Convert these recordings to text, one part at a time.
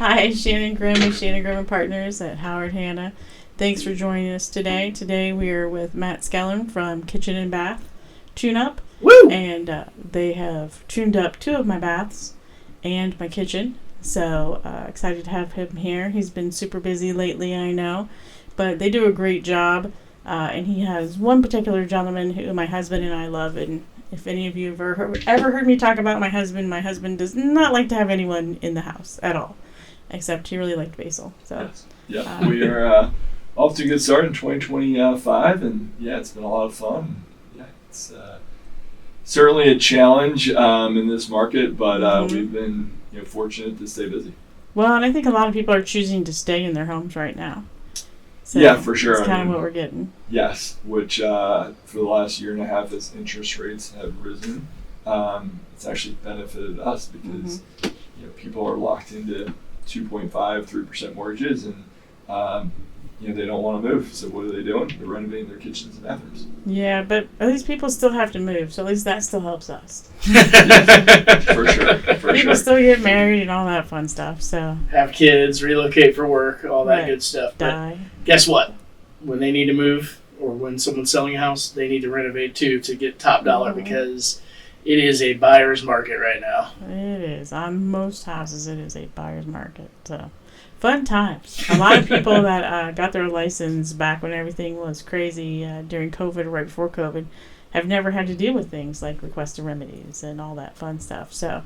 Hi, Shannon Grimm with Shannon Grimm and Partners at Howard Hanna. Thanks for joining us today. Today we are with Matt Skellan from Kitchen and Bath Tune Up. Woo! And they have tuned up 2 of my baths and my kitchen. So excited to have him here. He's been super busy lately, I know. But they do a great job. And he has one particular gentleman who my husband and I love. And if any of you have ever heard me talk about my husband does not like to have anyone in the house at all. Except he really liked basil. So yes. Yeah, we are off to a good start in 2025, and yeah, it's been a lot of fun. Yeah, it's certainly a challenge in this market, but we've been fortunate to stay busy. Well, and I think a lot of people are choosing to stay in their homes right now. So yeah, for sure. That's kind of what we're getting. Yes, which for the last year and a half, as interest rates have risen, it's actually benefited us because people are locked into 2.5, 3% mortgages, and they don't want to move. So what are they doing? They're renovating their kitchens and bathrooms. Yeah, but at least people still have to move, so at least that still helps us. For sure. People still get married and all that fun stuff. So have kids, relocate for work, all that good stuff. Die. But guess what? When they need to move, or when someone's selling a house, they need to renovate too to get top dollar because it is a buyer's market right now. It is. On most houses, it is a buyer's market. So, fun times. A lot of people that got their license back when everything was crazy during COVID or right before COVID have never had to deal with things like requested remedies and all that fun stuff. So,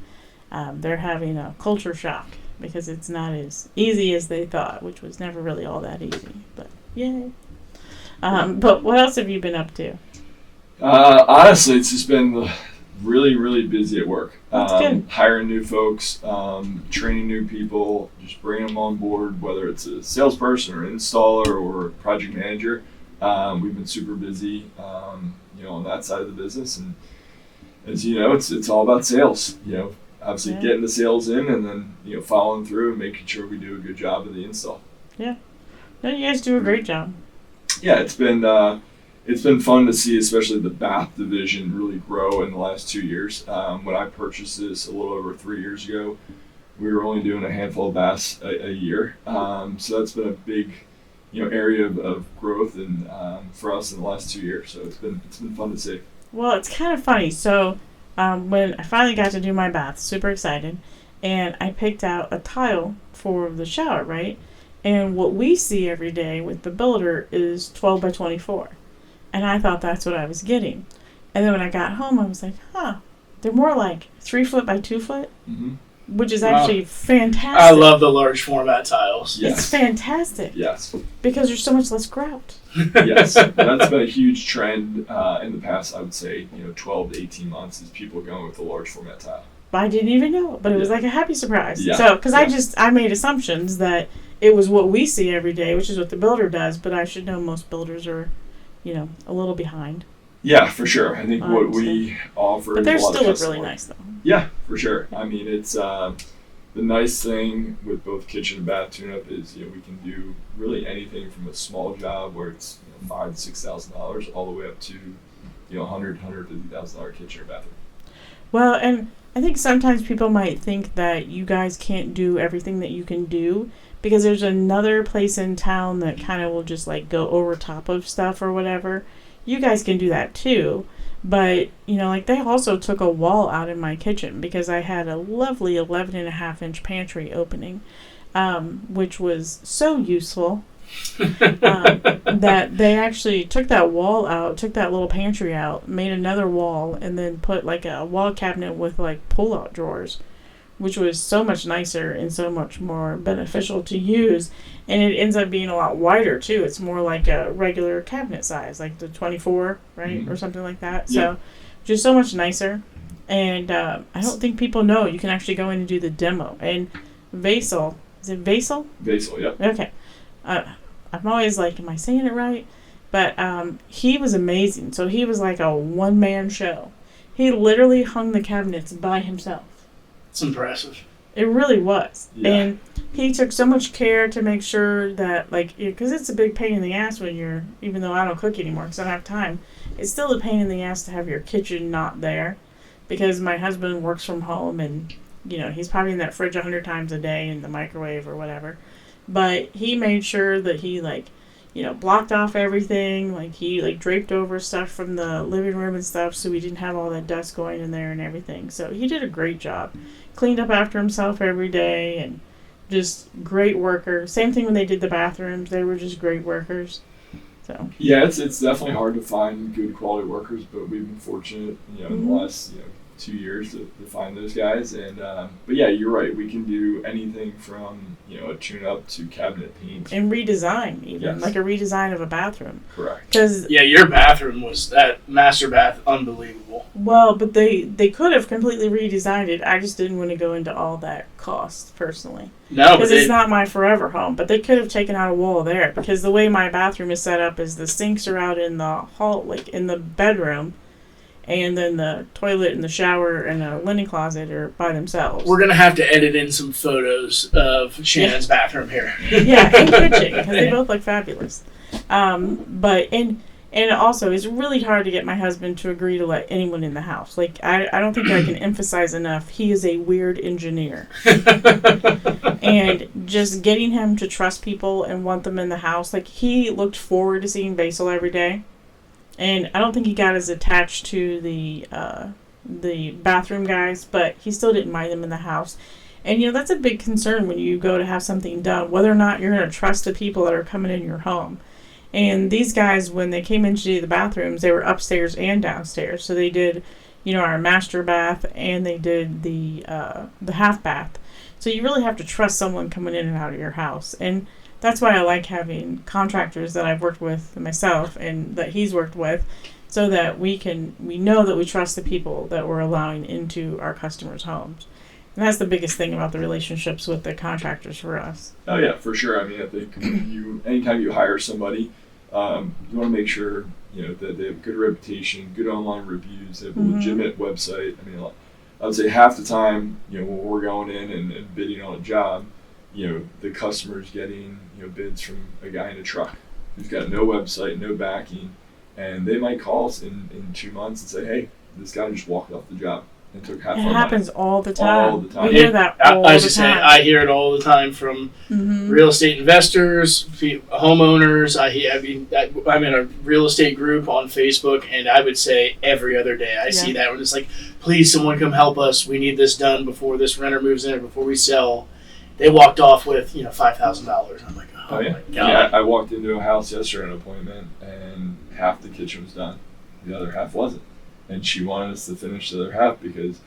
they're having a culture shock because it's not as easy as they thought, which was never really all that easy. But, yay. But what else have you been up to? Honestly, it's just been really busy at work. That's good. Hiring new folks, training new people, just bringing them on board, whether it's a salesperson or installer or project manager. We've been super busy, on that side of the business. And as you know, it's all about sales. Obviously getting the sales in and then, following through and making sure we do a good job of the install. Yeah. No, you guys do a great job. Yeah, it's been fun to see, especially the bath division really grow in the last 2 years. When I purchased this a little over 3 years ago, we were only doing a handful of baths a year. So that's been a big, area of growth and for us in the last 2 years. So it's been fun to see. Well, it's kind of funny. So when I finally got to do my bath, super excited, and I picked out a tile for the shower, right? And what we see every day with the builder is 12 by 24. And I thought that's what I was getting. And then when I got home, I was like, they're more like 3 foot by 2 foot, which is actually fantastic. I love the large format tiles. Yes. It's fantastic. Yes. Because there's so much less grout. Yes. That's been a huge trend in the past, I would say, 12 to 18 months is people going with the large format tile. I didn't even know, but it was like a happy surprise. Yeah. So, because I made assumptions that it was what we see every day, which is what the builder does, but I should know most builders are a little behind. Yeah, for sure. I think what we offer but is they a lot still of look really nice, though. Yeah, for sure. I mean, it's the nice thing with both kitchen and bath tune-up is we can do really anything from a small job where it's $5,000 to $6,000 all the way up to $150,000 kitchen or bathroom. Well, and I think sometimes people might think that you guys can't do everything that you can do because there's another place in town that kind of will just like go over top of stuff or whatever. You guys can do that too, but like they also took a wall out in my kitchen because I had a lovely 11.5-inch pantry opening, which was so useful that they actually took that wall out, took that little pantry out, made another wall, and then put like a wall cabinet with like pull-out drawers, which was so much nicer and so much more beneficial to use. And it ends up being a lot wider, too. It's more like a regular cabinet size, like the 24, right? Or something like that. Yeah. So just so much nicer. And I don't think people know you can actually go in and do the demo. And Vasil, is it Vasil? Vasil, yeah. Okay. I'm always like, am I saying it right? But he was amazing. So he was like a one-man show. He literally hung the cabinets by himself. It's impressive. It really was. Yeah. And he took so much care to make sure that, like, because it's a big pain in the ass when you're, even though I don't cook anymore because I don't have time, it's still a pain in the ass to have your kitchen not there because my husband works from home and he's probably in that fridge 100 times a day in the microwave or whatever. But he made sure that he, blocked off everything. Like, he, draped over stuff from the living room and stuff so we didn't have all that dust going in there and everything. So he did a great job. Cleaned up after himself every day and just great worker. Same thing when they did the bathrooms. They were just great workers. So. Yeah, it's definitely hard to find good quality workers, but we've been fortunate, in the last 2 years to find those guys. And but yeah, you're right. We can do anything from a tune-up to cabinet paint and redesign, even yes. like a redesign of a bathroom. Correct. Because your bathroom was that master bath unbelievable. Well, but they could have completely redesigned it. I just didn't want to go into all that cost personally. No, because it's not my forever home. But they could have taken out a wall there because the way my bathroom is set up is the sinks are out in the hall, like in the bedroom, and then the toilet and the shower and the linen closet are by themselves. We're gonna have to edit in some photos of Shannon's bathroom here. Yeah, and kitchen because they both look fabulous. And also, it's really hard to get my husband to agree to let anyone in the house. Like, I don't think I can emphasize enough, he is a weird engineer. And just getting him to trust people and want them in the house. Like, he looked forward to seeing Basil every day. And I don't think he got as attached to the bathroom guys, but he still didn't mind them in the house. And, that's a big concern when you go to have something done, whether or not you're going to trust the people that are coming in your home. And these guys, when they came in to do the bathrooms, they were upstairs and downstairs. So they did, our master bath, and they did the half bath. So you really have to trust someone coming in and out of your house. And that's why I like having contractors that I've worked with myself and that he's worked with, so that we know that we trust the people that we're allowing into our customers' homes. And that's the biggest thing about the relationships with the contractors for us. Oh yeah, for sure. I mean, I think anytime you hire somebody, you want to make sure that they have good reputation, good online reviews, they have a legitimate website. I mean, I would say half the time, when we're going in and bidding on a job, the customer's getting bids from a guy in a truck who's got no website, no backing, and they might call us in 2 months and say, "Hey, this guy just walked off the job." It took half. It happens all the time. All the time. We hear that all the time. I hear it all the time from real estate investors, homeowners. I'm in a real estate group on Facebook, and I would say every other day I see that when it's like, "Please, someone come help us. We need this done before this renter moves in or before we sell." They walked off with $5,000. I'm like, oh yeah. My God. Yeah, I walked into a house yesterday at an appointment, and half the kitchen was done, the other half wasn't. And she wanted us to finish the other half because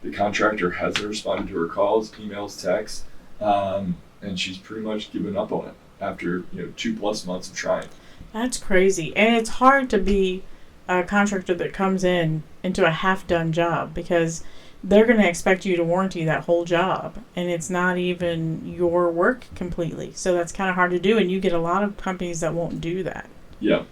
the contractor hasn't responded to her calls, emails, texts, and she's pretty much given up on it after 2+ months of trying. That's crazy, and it's hard to be a contractor that comes into a half-done job because they're going to expect you to warranty that whole job, and it's not even your work completely. So that's kind of hard to do, and you get a lot of companies that won't do that. Yeah.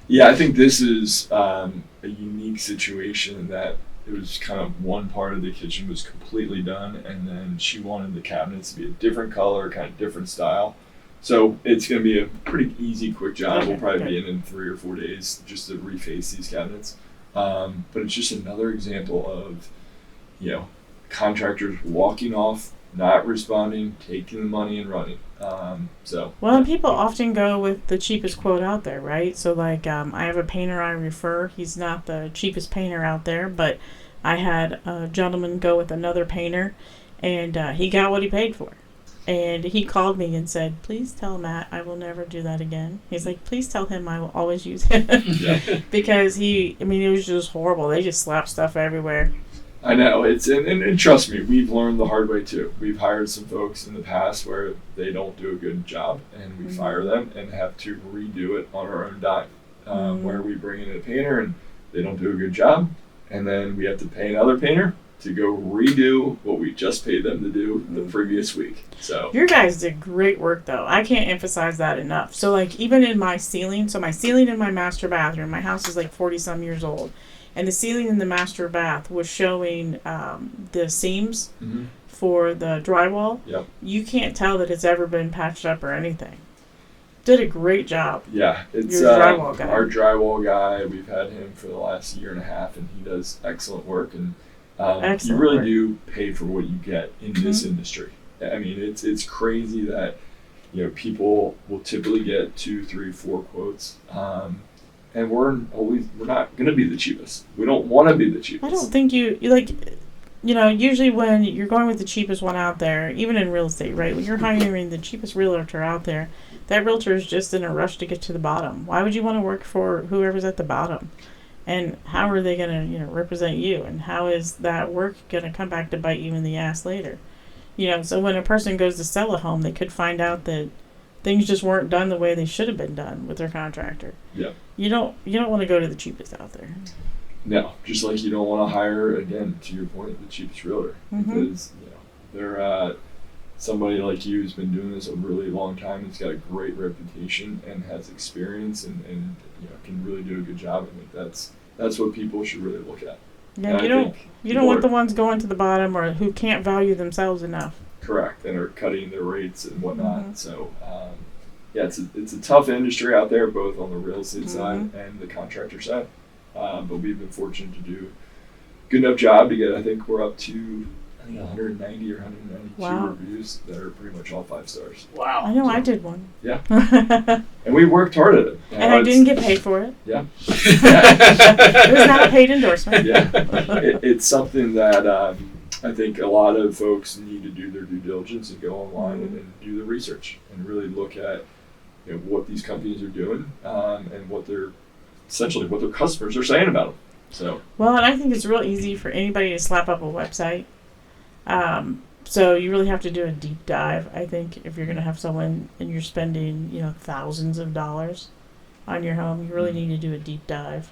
Yeah, I think this is a unique situation that it was kind of one part of the kitchen was completely done, and then she wanted the cabinets to be a different color, kind of different style. So it's going to be a pretty easy, quick job. We'll probably be in 3 or 4 days just to reface these cabinets. But it's just another example of, contractors walking off, not responding, taking the money and running. Well, people often go with the cheapest quote out there, right? So, I have a painter I refer. He's not the cheapest painter out there, but I had a gentleman go with another painter, and he got what he paid for. And he called me and said, "Please tell Matt I will never do that again." He's like, "Please tell him I will always use him." Because it was just horrible. They just slap stuff everywhere. I know, and trust me, we've learned the hard way too. We've hired some folks in the past where they don't do a good job, and we fire them and have to redo it on our own dime. Where we bring in a painter and they don't do a good job, and then we have to pay another painter to go redo what we just paid them to do the previous week. So your guys did great work, though. I can't emphasize that enough. So, even in my ceiling, my ceiling in my master bathroom, my house is 40-some years old. And the ceiling in the master bath was showing the seams for the drywall. Yep. You can't tell that it's ever been patched up or anything. Did a great job. Yeah, it's your drywall guy. Our drywall guy. We've had him for the last 1.5 years, and he does excellent work. And You really do pay for what you get in this industry. I mean, it's crazy that people will typically get 2, 3, 4 quotes, and we're not going to be the cheapest. We don't want to be the cheapest. I don't think you like. Usually when you're going with the cheapest one out there, even in real estate, right? When you're hiring the cheapest realtor out there, that realtor is just in a rush to get to the bottom. Why would you want to work for whoever's at the bottom? And how are they going to, represent you? And how is that work going to come back to bite you in the ass later? So when a person goes to sell a home, they could find out that things just weren't done the way they should have been done with their contractor. Yeah. You don't want to go to the cheapest out there. No, just like you don't want to hire, again, to your point, the cheapest realtor, because they're somebody like you who's been doing this a really long time, has got a great reputation and has experience and can really do a good job. I think that's what people should really look at. Yeah, you don't want the ones going to the bottom or who can't value themselves enough. Correct, and are cutting their rates and whatnot. So it's a tough industry out there, both on the real estate side and the contractor side. But we've been fortunate to do a good enough job to get, I think we're up to 190 or 192 reviews that are pretty much all 5 stars. Wow. I know, I did one. Yeah. And we worked hard at it. And I didn't get paid for it. Yeah. It was not a paid endorsement. Yeah. It's something that I think a lot of folks need to do their due diligence and go online and do the research and really look at what these companies are doing and what their customers are saying about them. So. Well, and I think it's real easy for anybody to slap up a website. So you really have to do a deep dive, I think, if you're going to have someone and you're spending, thousands of dollars on your home. You really need to do a deep dive.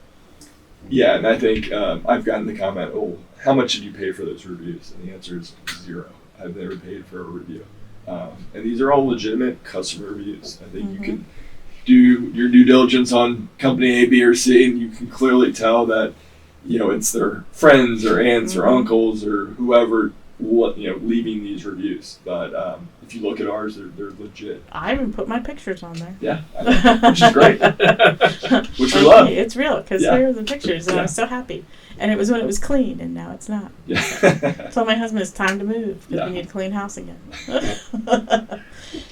Yeah, and I think I've gotten the comment, how much did you pay for those reviews? And the answer is 0. I've never paid for a review. And these are all legitimate customer reviews. I think you can do your due diligence on company A, B, or C, and you can clearly tell that, it's their friends or aunts or uncles or whoever leaving these reviews. But if you look at ours, they're legit. I even put my pictures on there. Yeah, I know, which is great. Which we love. It's real, because here are the pictures, and I was so happy. And it was when it was clean, and now it's not. Yeah. I told my husband it's time to move, because we need a clean house again.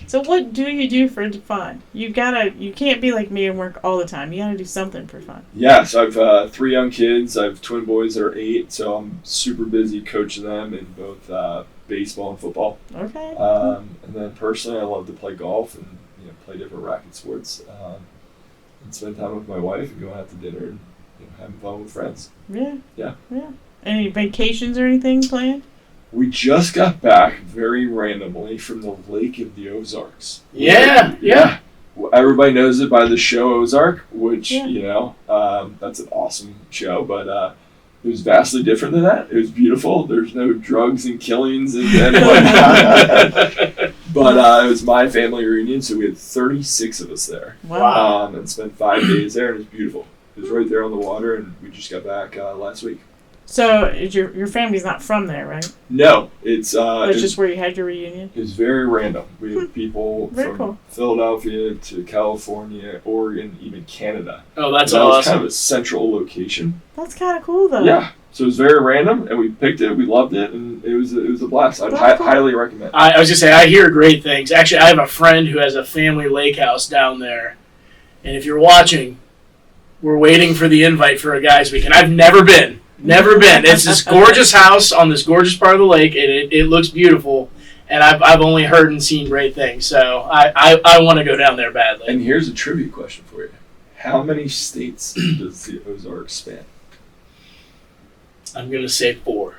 So what do you do for fun? You can't be like me and work all the time. You gotta do something for fun. Yeah, so I've 3 young kids. I have twin boys that are 8, so I'm super busy coaching them in both baseball and football. Okay. And then personally, I love to play golf and play different racket sports and spend time with my wife and going out to dinner and having fun with friends. Yeah. Any vacations or anything planned? We just got back very randomly from the Lake of the Ozarks. Yeah. Everybody knows it by the show Ozark, which, that's an awesome show, but it was vastly different than that. It was beautiful. There's no drugs and killings and whatnot. But it was my family reunion, so we had 36 of us there. Wow. And spent 5 days there, and it was beautiful. It was right there on the water, and we just got back last week. So your family's not from there, right? No, it's just where you had your reunion. It's very random. We have people from Philadelphia to California, Oregon, even Canada. Oh, that's awesome! It was kind of a central location. That's kind of cool, though. Yeah, so it was very random, and we picked it. We loved it, and it was a blast. I'd highly recommend it. I was just say I hear great things. Actually, I have a friend who has a family lake house down there, and if you're watching, we're waiting for the invite for a guys' weekend. I've never been. It's this gorgeous house on this gorgeous part of the lake, and it looks beautiful. And I've only heard and seen great things, so I want to go down there badly. And here's a trivia question for you: how many states does the Ozarks span? I'm gonna say 4.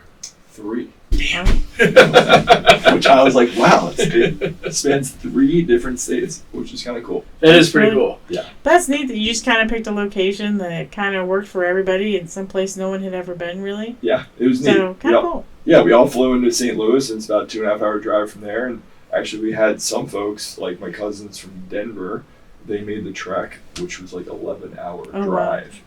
3. Damn. Which I was like, wow, it spans 3 different states, which is kind of cool. That is pretty cool. Yeah. That's neat that you just kind of picked a location that kind of worked for everybody in some place no one had ever been, really. Yeah, it was neat. So, kind of cool. Yeah, we all flew into St. Louis, and it's about a 2.5-hour drive from there. And actually, we had some folks, like my cousins from Denver, they made the trek, which was like 11-hour drive. Wow.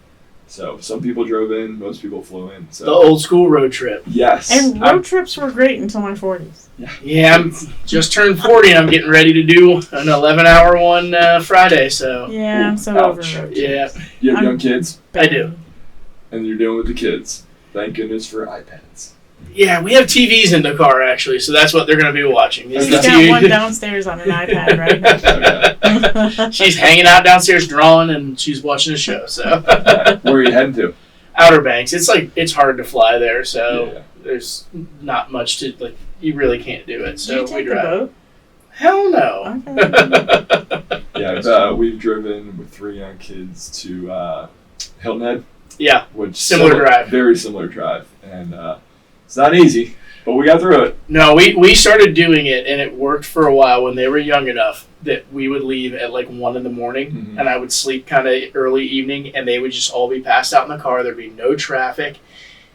So some people drove in, most people flew in. So. The old school road trip. Yes. And road trips were great until my 40s. Yeah, I'm just turned 40 and I'm getting ready to do an 11-hour one Friday. So yeah, I'm so over road trips. Yeah. You have young kids? I do. And you're dealing with the kids. Thank goodness for iPads. Yeah, we have TVs in the car actually, so that's what they're going to be watching. She's got one downstairs on an iPad right now. She's hanging out downstairs drawing, and she's watching a show. So Where are you heading to? Outer Banks. It's hard to fly there, so there's not much to like. You really can't do it. So do you take we drive. the boat? Hell no. Okay. Yeah, we've driven with 3 young kids to Hilton Head. Yeah, Which similar drive. Very similar drive, and it's not easy, but we got through it. No, we started doing it, and it worked for a while when they were young enough that we would leave at like 1 in the morning, and I would sleep kind of early evening, and they would just all be passed out in the car. There'd be no traffic.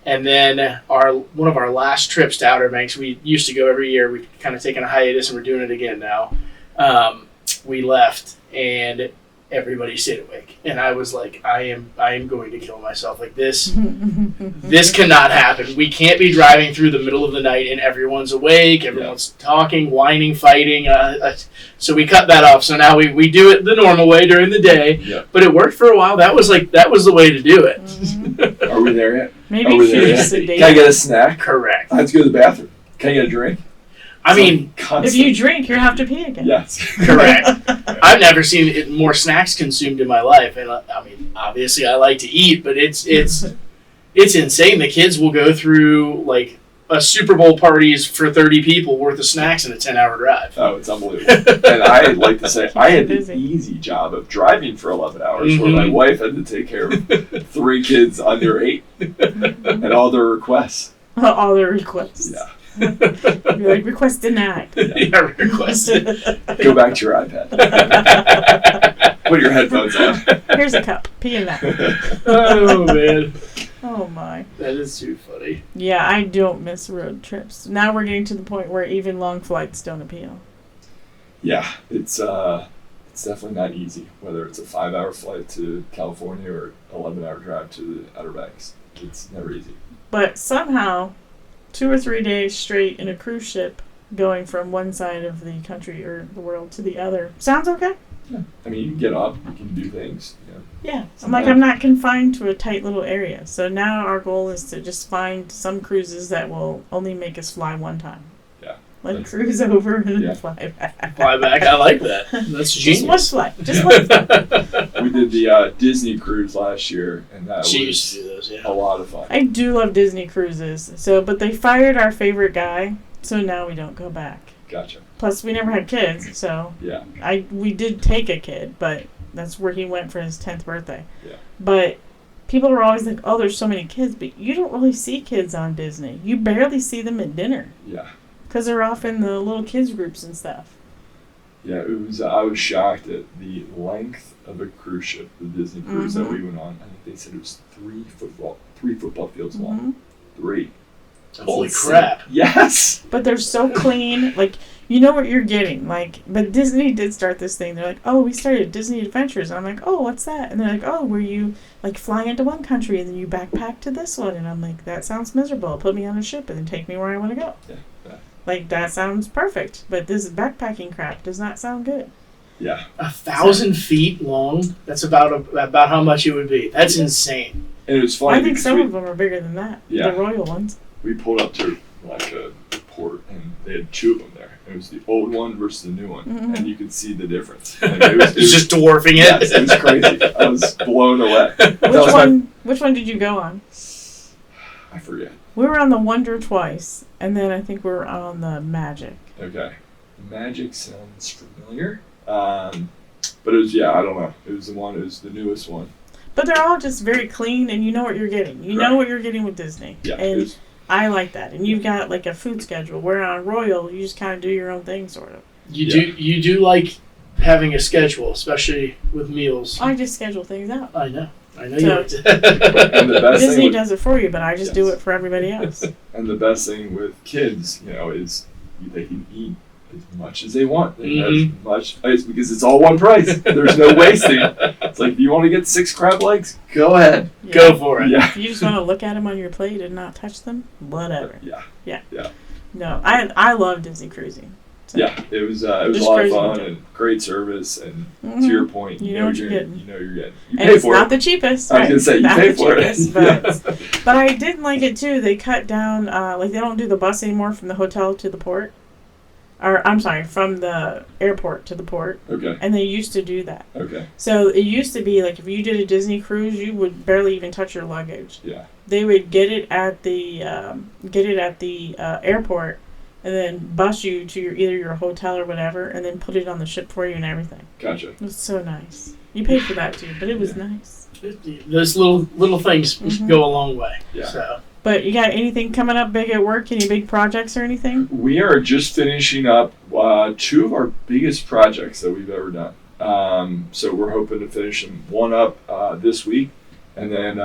And then one of our last trips to Outer Banks, we used to go every year. We've kind of taken a hiatus, and we're doing it again now. We left, and everybody stayed awake, and I was like, I am going to kill myself. Like this cannot happen. We can't be driving through the middle of the night and everyone's awake, everyone's talking, whining, fighting. So we cut that off. So now we do it the normal way during the day, but it worked for a while. That was the way to do it. Mm-hmm. Are we there yet? Maybe you should sedate. Can I get a snack? Correct. I have to go to the bathroom. Can I get a drink? I mean, if you drink, you have to pee again. Yes. Correct. I've never seen more snacks consumed in my life, and I mean, obviously, I like to eat, but it's insane. The kids will go through like a Super Bowl parties for 30 people worth of snacks in a 10-hour drive. Oh, it's unbelievable. And I like to say I had the easy job of driving for 11 hours, where my wife had to take care of 3 kids under 8 and all their requests. All their requests. Yeah. You're like, request denied. Yeah, requested. Go back to your iPad. Put your headphones on. Here's a cup. Pee in that. Oh, man. Oh, my. That is too funny. Yeah, I don't miss road trips. Now we're getting to the point where even long flights don't appeal. Yeah, it's definitely not easy, whether it's a 5-hour flight to California or 11-hour drive to the Outer Banks. It's never easy. But somehow, 2 or 3 days straight in a cruise ship going from one side of the country or the world to the other. Sounds okay? Yeah. I mean, you can get up, you can do things. You know. Yeah. I'm not confined to a tight little area. So now our goal is to just find some cruises that will only make us fly one time. Yeah. Like cruise over and fly back. Fly back. I like that. That's genius. Just one flight. Just one flight. We did the Disney cruise last year, and that She was used to do those, a lot of fun. I do love Disney cruises. But they fired our favorite guy, so now we don't go back. Gotcha. Plus, we never had kids, so yeah. We did take a kid, but that's where he went for his 10th birthday. Yeah. But people are always like, oh, there's so many kids, but you don't really see kids on Disney. You barely see them at dinner. Yeah. Because they're off in the little kids groups and stuff. Yeah, I was shocked at the length of a cruise ship, the Disney cruise that we went on. I think they said it was 3 football fields long. 3. That's Holy insane. crap. Yes. But they're so clean. Like, you know what you're getting. Like, but Disney did start this thing. They're like, oh, we started Disney Adventures. And I'm like, oh, what's that? And they're like, oh, where you, like, fly into one country and then you backpack to this one. And I'm like, that sounds miserable. Put me on a ship and then take me where I want to go. Yeah. Like, that sounds perfect. But this backpacking crap does not sound good. Yeah. 1,000 feet long? That's about how much it would be. That's insane. And it was funny. I think some of them are bigger than that. Yeah. The royal ones. We pulled up to like a port, and they had 2 of them there. It was the old one versus the new one, and you could see the difference. Like, it was just dwarfing it. Yes, it was crazy. I was blown away. Which one did you go on? I forget. We were on the Wonder twice, and then I think we were on the Magic. Okay. Magic sounds familiar. But it was, I don't know. It was the newest one. But they're all just very clean, and you know what you're getting. You know what you're getting with Disney. Yeah. And I like that. And you've got like a food schedule. Where on Royal, you just kind of do your own thing, sort of. You do like having a schedule, especially with meals. I just schedule things out. I know you And the best Disney thing does it for you, but I just do it for everybody else. And the best thing with kids, is they can eat as much as they want. They have as much because it's all one price. There's no wasting. It's like, if you want to get 6 crab legs, go ahead. Yeah. Go for it. Yeah. If you just want to look at them on your plate and not touch them, whatever. Yeah. No, I love Disney cruising. So. Yeah, it was a Just lot of crazy fun weekend. and great service. And Mhm. to your point, You know what you're getting. You know you're getting. You And pay it's for not it. the cheapest. I was gonna say you Not pay the for cheapest, it. but I did like it too. They cut down, like they don't do the bus anymore from the hotel to the port, or I'm sorry, from the airport to the port. Okay. And they used to do that. Okay. So it used to be like if you did a Disney cruise, you would barely even touch your luggage. Yeah. They would get it at the airport, and then bus you to either your hotel or whatever, and then put it on the ship for you and everything. Gotcha. It was so nice. You paid for that too, but it was nice. Those little things go a long way. Yeah. So. But you got anything coming up big at work? Any big projects or anything? We are just finishing up 2 of our biggest projects that we've ever done. So we're hoping to finish one up this week, and then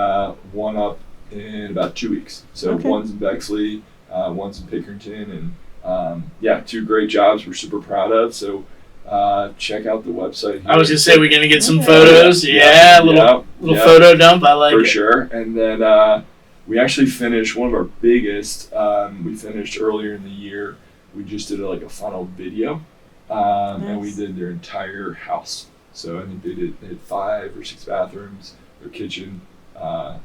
one up in about 2 weeks. So Okay. one's in Bexley, one's in Pickerington, and 2 great jobs we're super proud of. So check out the website here. I was gonna say we're gonna get some Okay. photos. Yeah, little photo dump. I like for it. sure. And then we actually finished one of our biggest. We finished earlier in the year. We just did a final video, and we Nice. did their entire house. So I think they had 5 or 6 bathrooms, their kitchen.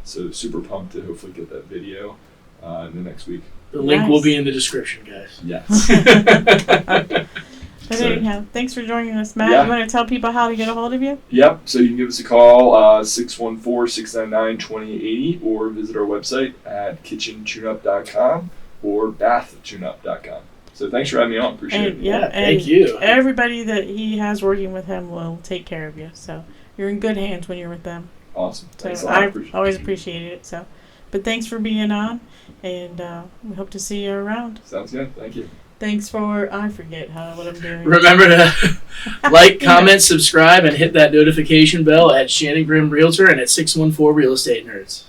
So super pumped to hopefully get that video in the next week. The link Nice. will be in the description, guys. Yes. But So- anyhow, thanks for joining us, Matt. Yeah. You want to tell people how to get a hold of you? Yep. So you can give us a call 614-699-2080 or visit our website at kitchentuneup.com or bathtuneup.com. So thanks for having me on. Appreciate it. Yeah, and thank you. Everybody that he has working with him will take care of you. So you're in good hands when you're with them. Awesome. Thanks a So lot. I Appreciate it. always appreciated it. So, but thanks for being on, and we hope to see you around. Sounds good. Thank you. Thanks for I forget what I'm doing. Remember to like, comment, subscribe, and hit that notification bell at Shannon Grimm Realtor and at 614 Real Estate Nerds.